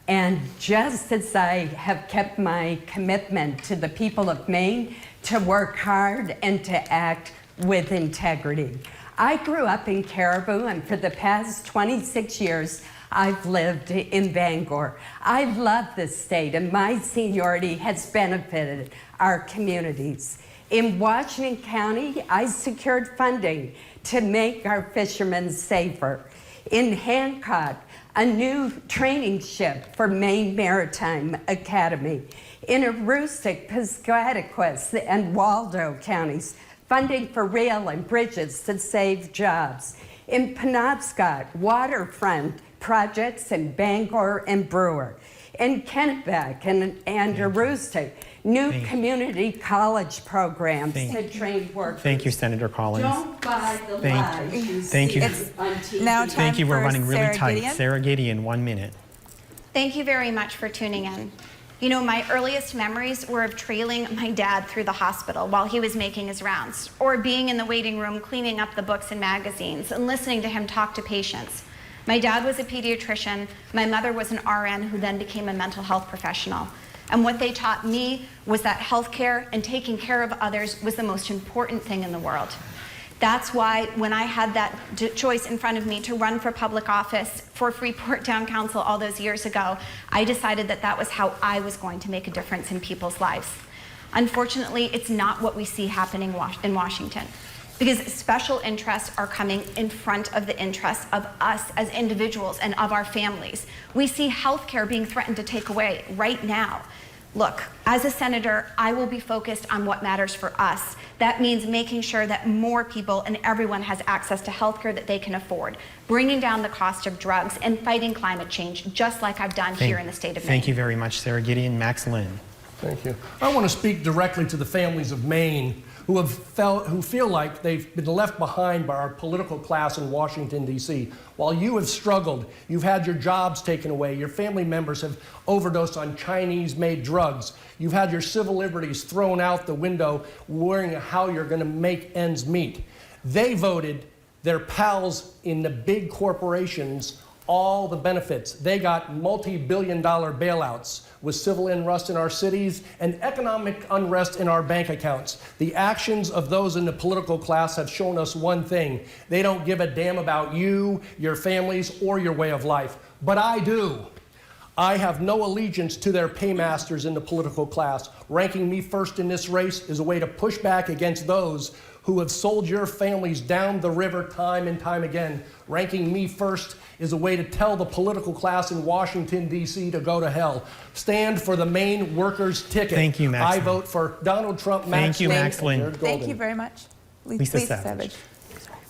[SPEAKER 5] and just as I have kept my commitment to the people of Maine, to work hard and to act with integrity. I grew up in Caribou, and for the past 26 years, I've lived in Bangor. I love this state, and my seniority has benefited our communities. In Washington County, I secured funding to make our fishermen safer. In Hancock, a new training ship for Maine Maritime Academy. In Aroostook, Piscataquis, and Waldo counties, funding for rail and bridges to save jobs. In Penobscot, waterfront projects in Bangor and Brewer. In Kennebec and Aroostook, new community college programs to train workers.
[SPEAKER 3] Thank you, Senator Collins.
[SPEAKER 5] Don't buy the lies you
[SPEAKER 3] Thank
[SPEAKER 5] see
[SPEAKER 3] you.
[SPEAKER 5] on TV.
[SPEAKER 2] Now time
[SPEAKER 3] Thank you. We're
[SPEAKER 2] for
[SPEAKER 3] running really
[SPEAKER 2] Sara
[SPEAKER 3] tight.
[SPEAKER 2] Gideon.
[SPEAKER 3] Sara Gideon, 1 minute.
[SPEAKER 6] Thank you very much for tuning in. You know, my earliest memories were of trailing my dad through the hospital while he was making his rounds, or being in the waiting room cleaning up the books and magazines and listening to him talk to patients. My dad was a pediatrician. My mother was an RN who then became a mental health professional. And what they taught me was that healthcare and taking care of others was the most important thing in the world. That's why when I had that choice in front of me to run for public office for Freeport Town Council all those years ago, I decided that that was how I was going to make a difference in people's lives. Unfortunately, it's not what we see happening in Washington, because special interests are coming in front of the interests of us as individuals and of our families. We see healthcare being threatened to take away right now. Look, as a senator, I will be focused on what matters for us. That means making sure that more people and everyone has access to healthcare that they can afford, bringing down the cost of drugs, and fighting climate change, just like I've done here in the state of Maine.
[SPEAKER 3] Thank you very much, Sara Gideon. Max Lynn.
[SPEAKER 7] Thank you. I want to speak directly to the families of Maine who feel like they've been left behind by our political class in Washington, D.C. While you have struggled, you've had your jobs taken away, your family members have overdosed on Chinese-made drugs, you've had your civil liberties thrown out the window, worrying how you're going to make ends meet. They voted their pals in the big corporations all the benefits. They got multi-billion-dollar bailouts with civil unrest in our cities and economic unrest in our bank accounts. The actions of those in the political class have shown us one thing. They don't give a damn about you, your families, or your way of life. But I do. I have no allegiance to their paymasters in the political class. Ranking me first in this race is a way to push back against those who have sold your families down the river time and time again. Ranking me first is a way to tell the political class in Washington, D.C. to go to hell. Stand for the Maine workers' ticket.
[SPEAKER 3] Thank you, Max.
[SPEAKER 7] I vote for Donald Trump, Max
[SPEAKER 3] Thank you, Max Lynn.
[SPEAKER 2] Thank you very much.
[SPEAKER 3] Lisa Savage.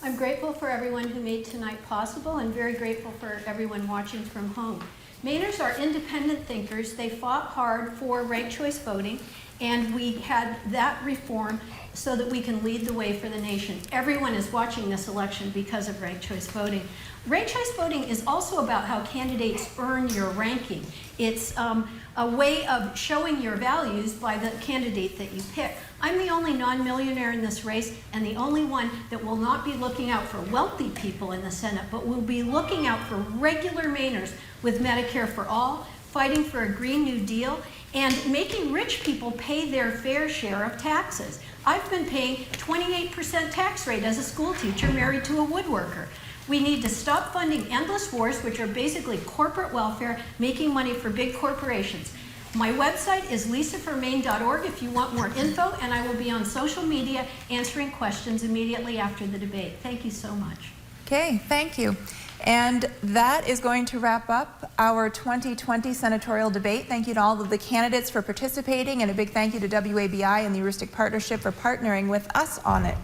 [SPEAKER 8] I'm grateful for everyone who made tonight possible and very grateful for everyone watching from home. Mainers are independent thinkers. They fought hard for ranked choice voting, and we had that reform so that we can lead the way for the nation. Everyone is watching this election because of ranked choice voting. Ranked choice voting is also about how candidates earn your ranking. It's a way of showing your values by the candidate that you pick. I'm the only non-millionaire in this race and the only one that will not be looking out for wealthy people in the Senate, but will be looking out for regular Mainers with Medicare for all, fighting for a Green New Deal, and making rich people pay their fair share of taxes. I've been paying 28% tax rate as a school teacher married to a woodworker. We need to stop funding endless wars, which are basically corporate welfare, making money for big corporations. My website is lisaformaine.org if you want more info, and I will be on social media answering questions immediately after the debate. Thank you so much.
[SPEAKER 2] Okay, thank you. And that is going to wrap up our 2020 senatorial debate. Thank you to all of the candidates for participating, and a big thank you to WABI and the Heuristic Partnership for partnering with us on it.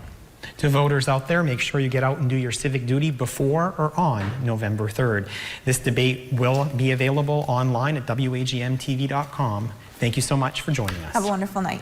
[SPEAKER 3] To voters out there, make sure you get out and do your civic duty before or on November 3rd. This debate will be available online at WAGMTV.com. Thank you so much for joining us.
[SPEAKER 2] Have a wonderful night.